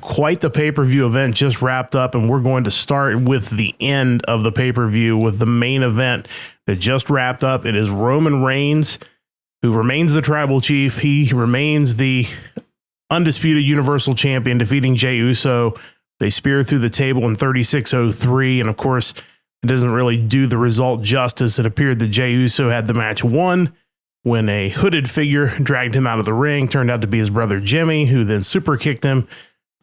quite the pay-per-view event just wrapped up, and we're going to start with the end of the pay-per-view with the main event that just wrapped up. It is Roman Reigns, who remains the tribal chief. He remains the undisputed Universal Champion, defeating Jey Uso. They spear through the table in 36:03, and of course, it doesn't really do the result justice. It appeared that Jey Uso had the match won when a hooded figure dragged him out of the ring. Turned out to be his brother Jimmy, who then super kicked him,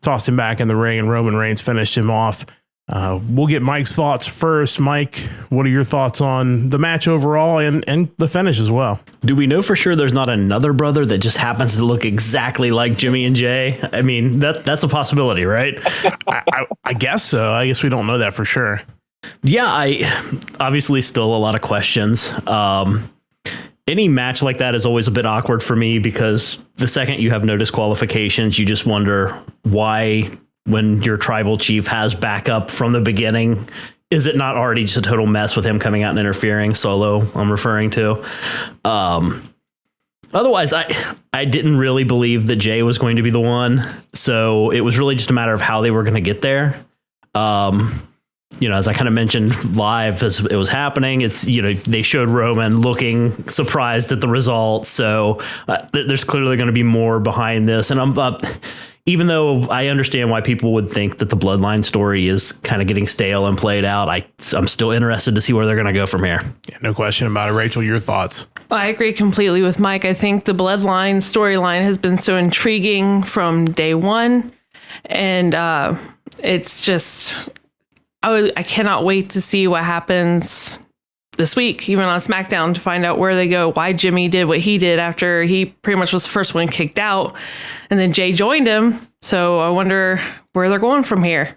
tossed him back in the ring, and Roman Reigns finished him off. We'll get Mike's thoughts first. Mike, what are your thoughts on the match overall and the finish as well? Do we know for sure there's not another brother that just happens to look exactly like Jimmy and Jey? I mean, that's a possibility, right? I guess so. I guess we don't know that for sure. Yeah, obviously still a lot of questions. Any match like that is always a bit awkward for me because the second you have no disqualifications, you just wonder why, when your tribal chief has backup from the beginning, is it not already just a total mess with him coming out and interfering? Solo, I'm referring to. Otherwise, I didn't really believe that Jey was going to be the one. So it was really just a matter of how they were going to get there. As I kind of mentioned live as it was happening, they showed Roman looking surprised at the result. So there's clearly going to be more behind this. And even though I understand why people would think that the Bloodline story is kind of getting stale and played out, I'm still interested to see where they're going to go from here. Yeah, no question about it. Rachel, your thoughts? I agree completely with Mike. I think the Bloodline storyline has been so intriguing from day one. And it's just... I cannot wait to see what happens this week, even on SmackDown, to find out where they go, why Jimmy did what he did after he pretty much was the first one kicked out, and then Jey joined him. So I wonder where they're going from here.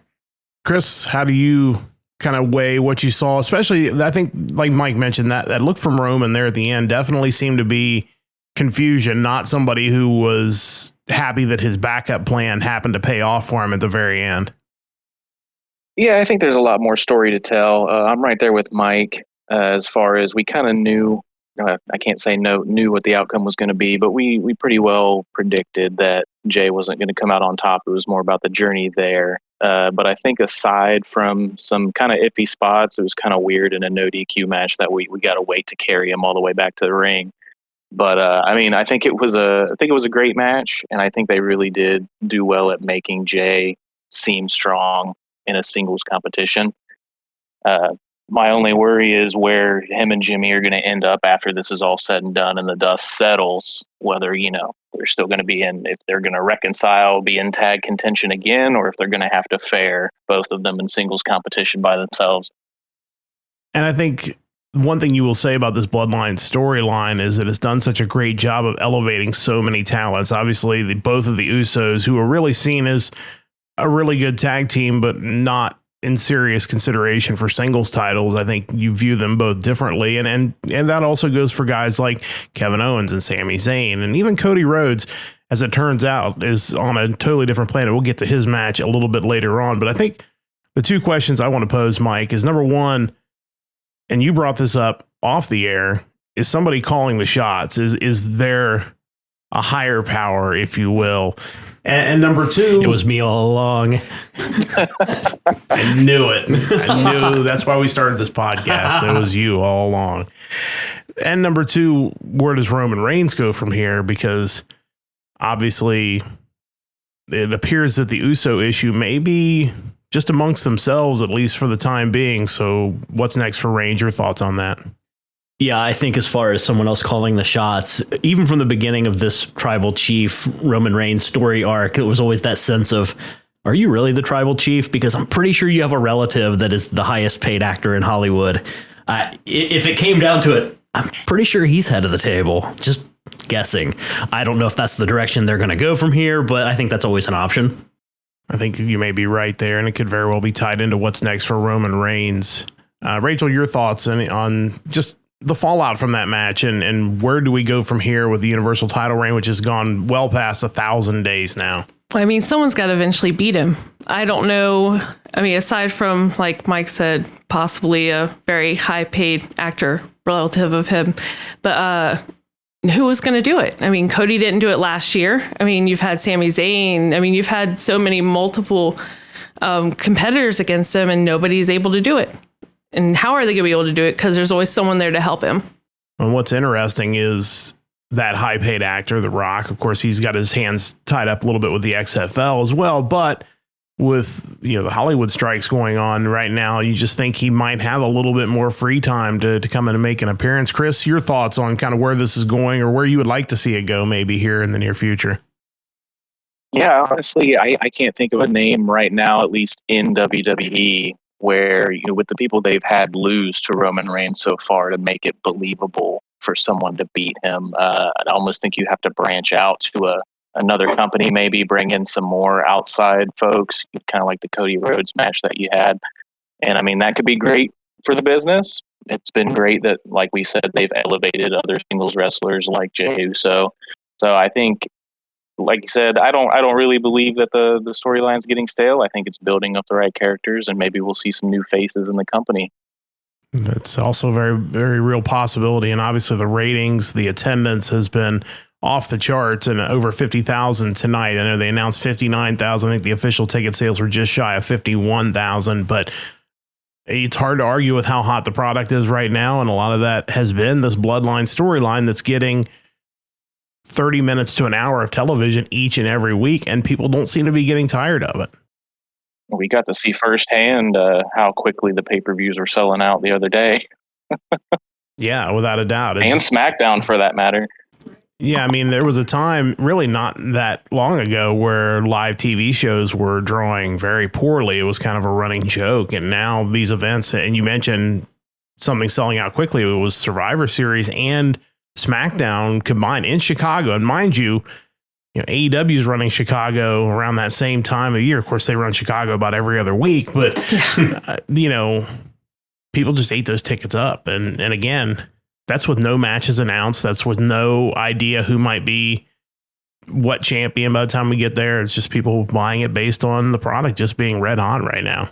Chris, how do you kind of weigh what you saw? Especially, I think, like Mike mentioned, that look from Roman there at the end definitely seemed to be confusion, not somebody who was happy that his backup plan happened to pay off for him at the very end. Yeah, I think there's a lot more story to tell. I'm right there with Mike as far as we kind of knew. I can't say knew what the outcome was going to be, but we pretty well predicted that Jey wasn't going to come out on top. It was more about the journey there. But I think aside from some kind of iffy spots, it was kind of weird in a no DQ match that we got to wait to carry him all the way back to the ring. But I think it was a great match, and I think they really did do well at making Jey seem strong in a singles competition. My only worry is where him and Jimmy are going to end up after this is all said and done and the dust settles, whether, they're still going to be if they're going to reconcile, be in tag contention again, or if they're going to have to fare both of them in singles competition by themselves. And I think one thing you will say about this Bloodline storyline is that it's done such a great job of elevating so many talents. Obviously, both of the Usos, who are really seen as a really good tag team, but not in serious consideration for singles titles. I think you view them both differently. And that also goes for guys like Kevin Owens and Sami Zayn, and even Cody Rhodes, as it turns out, is on a totally different planet. We'll get to his match a little bit later on. But I think the two questions I want to pose, Mike, is number one, and you brought this up off the air, is somebody calling the shots? Is there a higher power, if you will? And number two, it was me all along. I knew it. I knew that's why we started this podcast. It was you all along. And number two, where does Roman Reigns go from here? Because obviously it appears that the Uso issue may be just amongst themselves, at least for the time being. So what's next for Reigns? Your thoughts on that? Yeah, I think as far as someone else calling the shots, even from the beginning of this tribal chief Roman Reigns story arc, it was always that sense of, are you really the tribal chief? Because I'm pretty sure you have a relative that is the highest paid actor in Hollywood. If it came down to it, I'm pretty sure he's head of the table. Just guessing. I don't know if that's the direction they're going to go from here, but I think that's always an option. I think you may be right there, and it could very well be tied into what's next for Roman Reigns. Rachel, your thoughts on just the fallout from that match, and where do we go from here with the Universal title reign, which has gone well past 1,000 days now? I mean, someone's got to eventually beat him. I don't know. I mean, aside from, like Mike said, possibly a very high paid actor relative of him. But who was going to do it? I mean, Cody didn't do it last year. I mean, you've had Sami Zayn. I mean, you've had so many multiple competitors against him, and nobody's able to do it. And how are they going to be able to do it? Because there's always someone there to help him. And what's interesting is that high paid actor, The Rock, of course, he's got his hands tied up a little bit with the XFL as well. But with, you know, the Hollywood strikes going on right now, you just think he might have a little bit more free time to come in and make an appearance. Chris, your thoughts on kind of where this is going, or where you would like to see it go maybe here in the near future? Yeah, honestly, I can't think of a name right now, at least in WWE, where, you know, with the people they've had lose to Roman Reigns so far, to make it believable for someone to beat him. I almost think you have to branch out to another company, maybe bring in some more outside folks, kind of like the Cody Rhodes match that you had. And I mean, that could be great for the business. It's been great that, like we said, they've elevated other singles wrestlers like Jey Uso. So I think, like you said, I don't really believe that the storyline's getting stale. I think it's building up the right characters, and maybe we'll see some new faces in the company. That's also a very, very real possibility. And obviously the ratings, the attendance has been off the charts, and over 50,000 tonight. I know they announced 59,000. I think the official ticket sales were just shy of 51,000, but it's hard to argue with how hot the product is right now. And a lot of that has been this Bloodline storyline that's getting 30 minutes to an hour of television each and every week, and people don't seem to be getting tired of it. We got to see firsthand how quickly the pay-per-views were selling out the other day. Yeah, without a doubt. And SmackDown, for that matter. Yeah, I mean, there was a time really not that long ago where live TV shows were drawing very poorly. It was kind of a running joke. And now these events, and you mentioned something selling out quickly, it was Survivor Series and SmackDown combined in Chicago. And mind you, AEW is running Chicago around that same time of year. Of course, they run Chicago about every other week, but, people just ate those tickets up. And again, that's with no matches announced. That's with no idea who might be what champion by the time we get there. It's just people buying it based on the product just being red hot right now.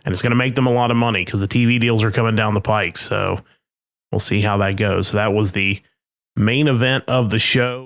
And it's going to make them a lot of money because the TV deals are coming down the pike. So we'll see how that goes. So that was the main event of the show.